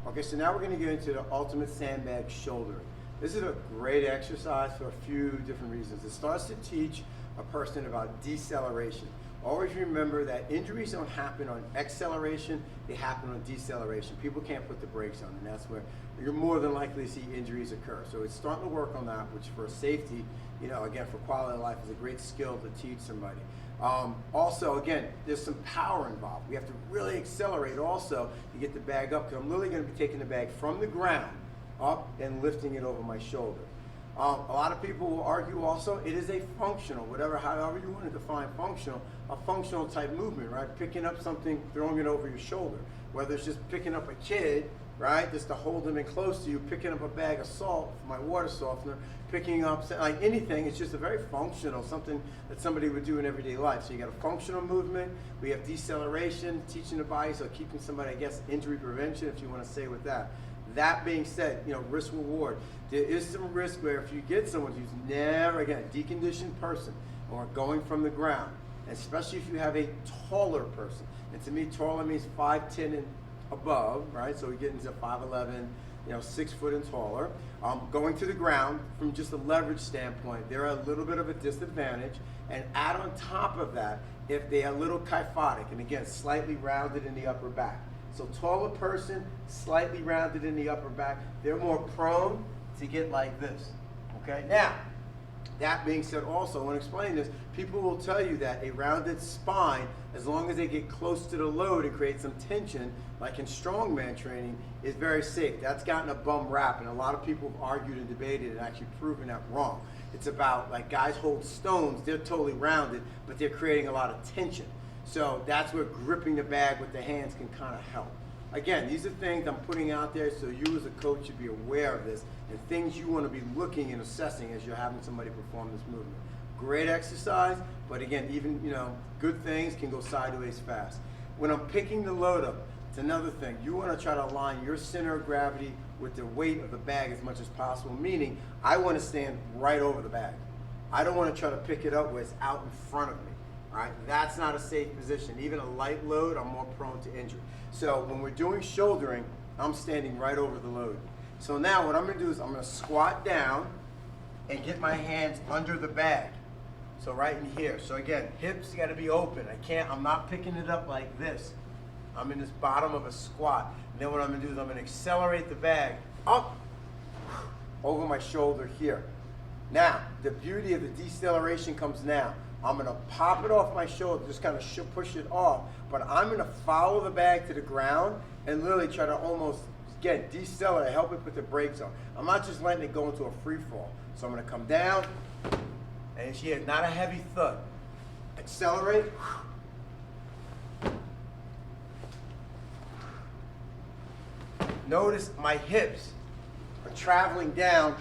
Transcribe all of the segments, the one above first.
Okay, so now we're going to get into the ultimate sandbag shouldering. This is a great exercise for a few different reasons. It starts to teach a person about deceleration. Always remember that injuries don't happen on acceleration, they happen on deceleration. People can't put the brakes on, and that's where you're more than likely to see injuries occur. So it's starting to work on that, which for safety, again, for quality of life is a great skill to teach somebody. Also, again, there's some power involved. We have to really accelerate also to get the bag up, because I'm literally going to be taking the bag from the ground up and lifting it over my shoulder. A lot of people will argue also it is a functional, however you want to define functional, a functional type movement, right? Picking up something, throwing it over your shoulder. Whether it's just picking up a kid, right, just to hold them in close to you, picking up a bag of salt for my water softener, picking up like anything, it's just a very functional, something that somebody would do in everyday life. So you got a functional movement, we have deceleration, teaching the body, so keeping somebody, I guess, injury prevention, if you want to say with that. That being said, risk reward. There is some risk where if you get someone who's never, again, a deconditioned person or going from the ground, especially if you have a taller person, and to me, taller means 5'10" and above, right? So we get into 5'11", 6 foot and taller. Going to the ground, from just a leverage standpoint, they're a little bit of a disadvantage. And add on top of that, if they are a little kyphotic, and again, slightly rounded in the upper back. So taller person, slightly rounded in the upper back, they're more prone to get like this, okay? Now, that being said also, when explaining this, people will tell you that a rounded spine, as long as they get close to the load and create some tension, like in strongman training, is very safe. That's gotten a bum rap, and a lot of people have argued and debated and actually proven that wrong. It's about, like, guys hold stones, they're totally rounded, but they're creating a lot of tension. So that's where gripping the bag with the hands can kind of help. Again, these are things I'm putting out there so you as a coach should be aware of this and things you want to be looking and assessing as you're having somebody perform this movement. Great exercise, but again, even good things can go sideways fast. When I'm picking the load up, it's another thing. You want to try to align your center of gravity with the weight of the bag as much as possible, meaning I want to stand right over the bag. I don't want to try to pick it up where it's out in front of me. Right? That's not a safe position. Even a light load, I'm more prone to injury. So when we're doing shouldering, I'm standing right over the load. So now what I'm going to do is I'm going to squat down and get my hands under the bag. So right in here. So again, hips got to be open. I'm not picking it up like this. I'm in this bottom of a squat. And then what I'm going to do is I'm going to accelerate the bag up over my shoulder here. Now, the beauty of the deceleration comes now. I'm going to pop it off my shoulder, just kind of push it off, but I'm going to follow the bag to the ground and literally try to almost, again, decelerate, help it put the brakes on. I'm not just letting it go into a free fall. So I'm going to come down, and she has not a heavy thud. Accelerate. Notice my hips are traveling down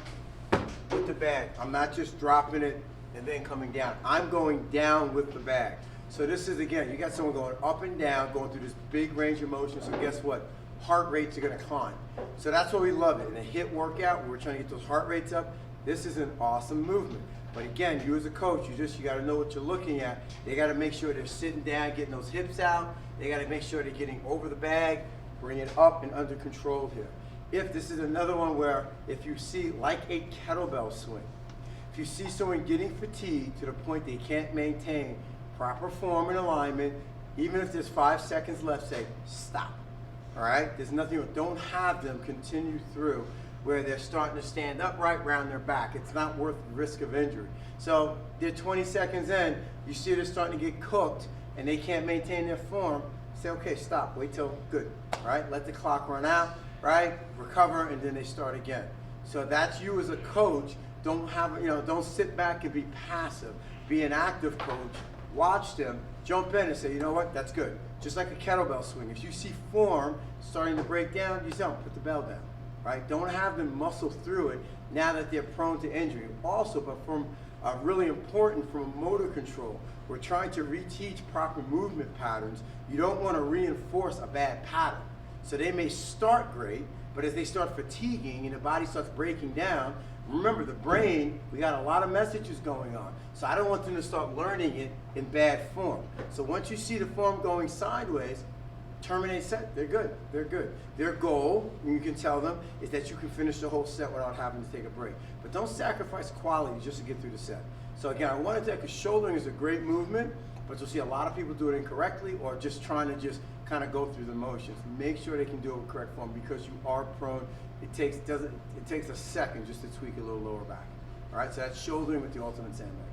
with the bag. I'm not just dropping it and then coming down. I'm going down with the bag. So this is, again, you got someone going up and down, going through this big range of motion, so guess what? Heart rates are gonna climb. So that's why we love it. In a HIIT workout, where we're trying to get those heart rates up, this is an awesome movement. But again, you as a coach, you gotta know what you're looking at. They gotta make sure they're sitting down, getting those hips out. They gotta make sure they're getting over the bag, bring it up and under control here. If this is another one where, if you see, like a kettlebell swing, if you see someone getting fatigued to the point they can't maintain proper form and alignment, even if there's 5 seconds left, say, stop, all right? There's nothing, don't have them continue through where they're starting to stand upright around their back. It's not worth the risk of injury. So they're 20 seconds in, you see they're starting to get cooked and they can't maintain their form, say, okay, stop, wait till, good, all right? Let the clock run out, right? Recover, and then they start again. So that's you as a coach. Don't sit back and be passive. Be an active coach. Watch them, jump in and say, you know what, that's good. Just like a kettlebell swing. If you see form starting to break down, you don't put the bell down, right? Don't have them muscle through it now that they're prone to injury. Also, but from really important from motor control, we're trying to reteach proper movement patterns. You don't want to reinforce a bad pattern. So they may start great, but as they start fatiguing and the body starts breaking down, remember the brain, we got a lot of messages going on. So I don't want them to start learning it in bad form. So once you see the form going sideways, terminate set, they're good, they're good. Their goal, and you can tell them, is that you can finish the whole set without having to take a break. But don't sacrifice quality just to get through the set. So again, I wanted to, because shouldering is a great movement, but you'll see a lot of people do it incorrectly or just trying to just kind of go through the motions. Make sure they can do it with correct form because you are prone. It takes a second just to tweak a little lower back. All right, so that's shouldering with the ultimate sandbag.